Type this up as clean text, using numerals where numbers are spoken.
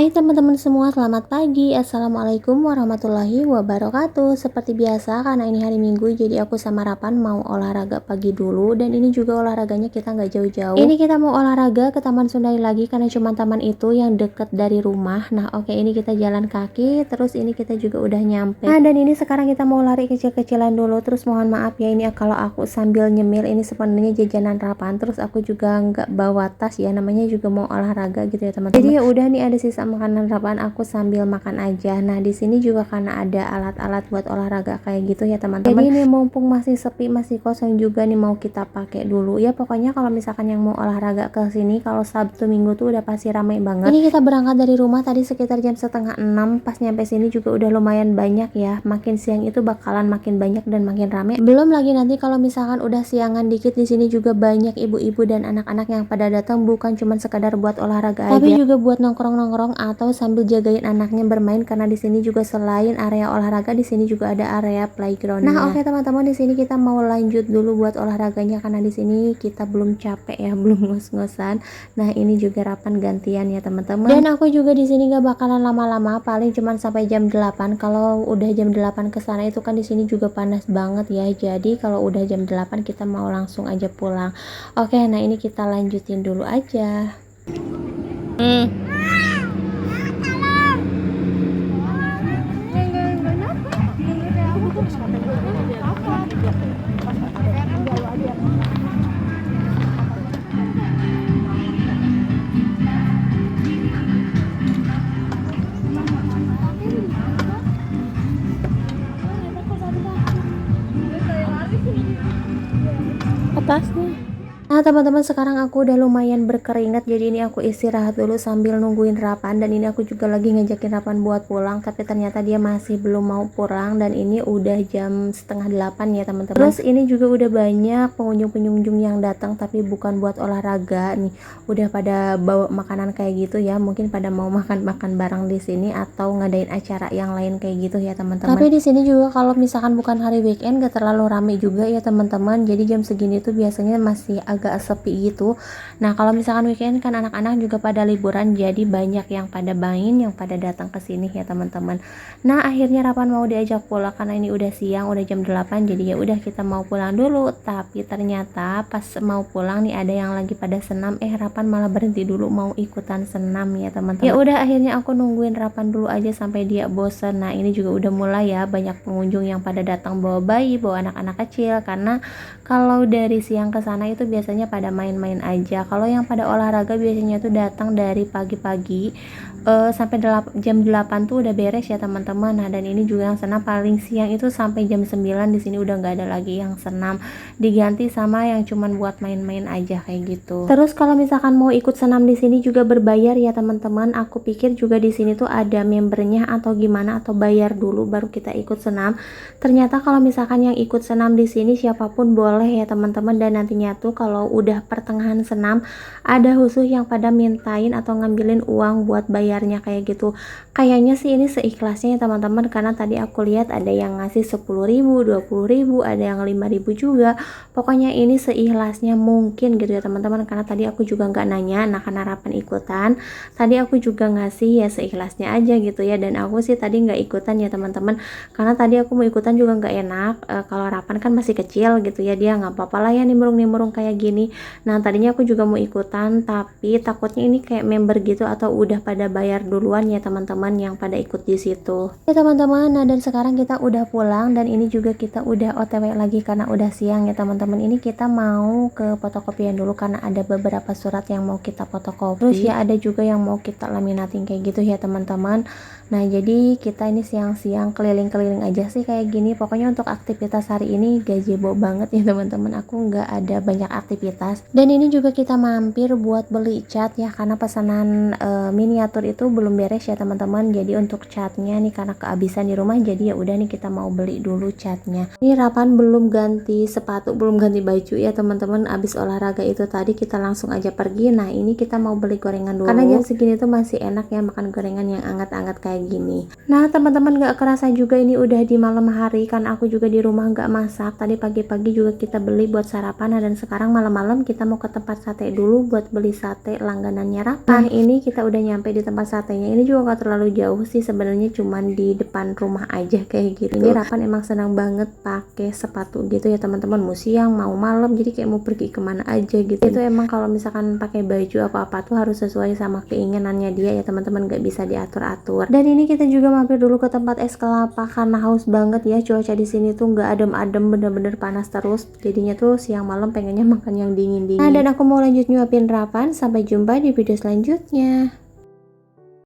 Hai teman-teman semua, selamat pagi. Assalamualaikum warahmatullahi wabarakatuh. Seperti biasa, karena ini hari Minggu, jadi aku sama Rapan mau olahraga pagi dulu. Dan ini juga olahraganya kita nggak jauh-jauh. Ini kita mau olahraga ke Taman Sundai lagi, karena cuma taman itu yang deket dari rumah. Nah oke, ini kita jalan kaki, terus ini kita juga udah nyampe. Nah dan ini sekarang kita mau lari kecil-kecilan dulu. Terus mohon maaf ya, ini kalau aku sambil nyemil, ini sebenarnya jajanan Rapan. Terus aku juga nggak bawa tas ya, namanya juga mau olahraga gitu ya teman-teman. Jadi ya udah nih, ada sisa makanan Rapan, aku sambil makan aja. Nah di sini juga karena ada alat-alat buat olahraga kayak gitu ya teman-teman. Jadi ini mumpung masih sepi, masih kosong juga nih, mau kita pakai dulu ya. Pokoknya kalau misalkan yang mau olahraga ke sini kalau Sabtu Minggu tuh udah pasti ramai banget. Ini kita berangkat dari rumah tadi sekitar jam setengah 6, pas nyampe sini juga udah lumayan banyak ya. Makin siang itu bakalan makin banyak dan makin ramai. Belum lagi nanti kalau misalkan udah siangan dikit, di sini juga banyak ibu-ibu dan anak-anak yang pada datang, bukan cuma sekadar buat olahraga aja, tapi juga buat nongkrong-nongkrong atau sambil jagain anaknya bermain, karena di sini juga selain area olahraga, di sini juga ada area playground. Nah oke teman-teman, di sini kita mau lanjut dulu buat olahraganya, karena di sini kita belum capek ya, belum ngos-ngosan. Nah ini juga Rapan gantian ya teman-teman. Dan aku juga di sini gak bakalan lama-lama, paling cuman sampai jam 8. Kalau udah jam 8 ke sana itu kan di sini juga panas banget ya. Jadi kalau udah jam 8 kita mau langsung aja pulang. Oke, nah ini kita lanjutin dulu aja. Atasnya. Nah teman-teman, sekarang aku udah lumayan berkeringat, jadi ini aku istirahat dulu sambil nungguin Rapan. Dan ini aku juga lagi ngajakin Rapan buat pulang, tapi ternyata dia masih belum mau pulang. Dan ini udah jam setengah 8 ya teman-teman. Terus ini juga udah banyak pengunjung-pengunjung yang datang, tapi bukan buat olahraga nih, udah pada bawa makanan kayak gitu ya, mungkin pada mau makan-makan bareng di sini atau ngadain acara yang lain kayak gitu ya teman-teman. Tapi di sini juga kalau misalkan bukan hari weekend gak terlalu rame juga ya teman-teman, jadi jam segini tuh biasanya masih agak sepi gitu. Nah kalau misalkan weekend kan anak-anak juga pada liburan, jadi banyak yang pada main, yang pada datang ke sini ya teman-teman. Nah akhirnya Rapan mau diajak pulang karena ini udah siang, udah jam 8, jadi ya udah kita mau pulang dulu. Tapi ternyata pas mau pulang nih ada yang lagi pada senam, Rapan malah berhenti dulu mau ikutan senam ya teman-teman. Ya udah akhirnya aku nungguin Rapan dulu aja sampai dia bosen. Nah ini juga udah mulai ya, banyak pengunjung yang pada datang bawa bayi, bawa anak-anak kecil, karena kalau dari siang ke sana itu biasanya pada main-main aja. Kalau yang pada olahraga biasanya tuh datang dari pagi-pagi sampai jam 8 tuh udah beres ya teman-teman. Nah dan ini juga yang senam paling siang itu sampai jam 9, di sini udah nggak ada lagi yang senam, diganti sama yang cuman buat main-main aja kayak gitu. Terus kalau misalkan mau ikut senam di sini juga berbayar ya teman-teman. Aku pikir juga di sini tuh ada membernya atau gimana, atau bayar dulu baru kita ikut senam. Ternyata kalau misalkan yang ikut senam di sini siapapun boleh ya teman-teman. Dan nantinya tuh kalau udah pertengahan senam ada khusus yang pada mintain atau ngambilin uang buat bayarnya kayak gitu. Kayaknya sih ini seikhlasnya ya teman-teman, karena tadi aku lihat ada yang ngasih 10.000, 20.000, ada yang 5.000 juga. Pokoknya ini seikhlasnya mungkin gitu ya teman-teman, karena tadi aku juga nggak nanya. Nah karena Rapan ikutan, tadi aku juga ngasih ya seikhlasnya aja gitu ya. Dan aku sih tadi nggak ikutan ya teman-teman, karena tadi aku mau ikutan juga nggak enak. Kalau Rapan kan masih kecil gitu ya, dia nggak apa-apa lah ya nimbrung-nimbrung kayak gini. Nah tadinya aku juga mau ikutan, tapi takutnya ini kayak member gitu atau udah pada bayar duluan ya teman-teman yang pada ikut di situ. Ya teman-teman, nah dan sekarang kita udah pulang, dan ini juga kita udah OTW lagi karena udah siang ya teman-teman. Ini kita mau ke fotokopian dulu karena ada beberapa surat yang mau kita fotokopi. Terus ya ada juga yang mau kita laminating kayak gitu ya teman-teman. Nah jadi kita ini siang-siang keliling-keliling aja sih kayak gini. Pokoknya untuk aktivitas hari ini gazebo banget ya teman-teman, aku nggak ada banyak aktivitas. Dan ini juga kita mampir buat beli cat ya, karena pesanan miniatur itu belum beres ya teman-teman. Jadi untuk catnya nih karena kehabisan di rumah, jadi ya udah nih kita mau beli dulu catnya. Ini Rapan belum ganti sepatu, belum ganti baju ya teman-teman. Abis olahraga itu tadi kita langsung aja pergi. Nah ini kita mau beli gorengan dulu, karena jam segini tuh masih enak ya makan gorengan yang anget-anget kayak gini. Nah teman-teman, gak kerasa juga ini udah di malam hari, kan aku juga di rumah gak masak. Tadi pagi-pagi juga kita beli buat sarapan. Nah dan sekarang malam malam kita mau ke tempat sate dulu buat beli sate langganannya Rapan. Ini kita udah nyampe di tempat satenya. Ini juga gak terlalu jauh sih sebenarnya, cuman di depan rumah aja kayak gitu. Ini Rapan emang senang banget pakai sepatu gitu ya teman-teman, mau siang mau malam, jadi kayak mau pergi kemana aja gitu. Itu emang kalau misalkan pakai baju apa-apa tuh harus sesuai sama keinginannya dia ya teman-teman, gak bisa diatur-atur. Dan ini kita juga mampir dulu ke tempat es kelapa karena haus banget ya. Cuaca di sini tuh nggak adem-adem, bener-bener panas terus, jadinya tuh siang malam pengennya makan yang dingin-dingin. Nah, dan aku mau lanjut nyuapin Rapan. Sampai jumpa di video selanjutnya.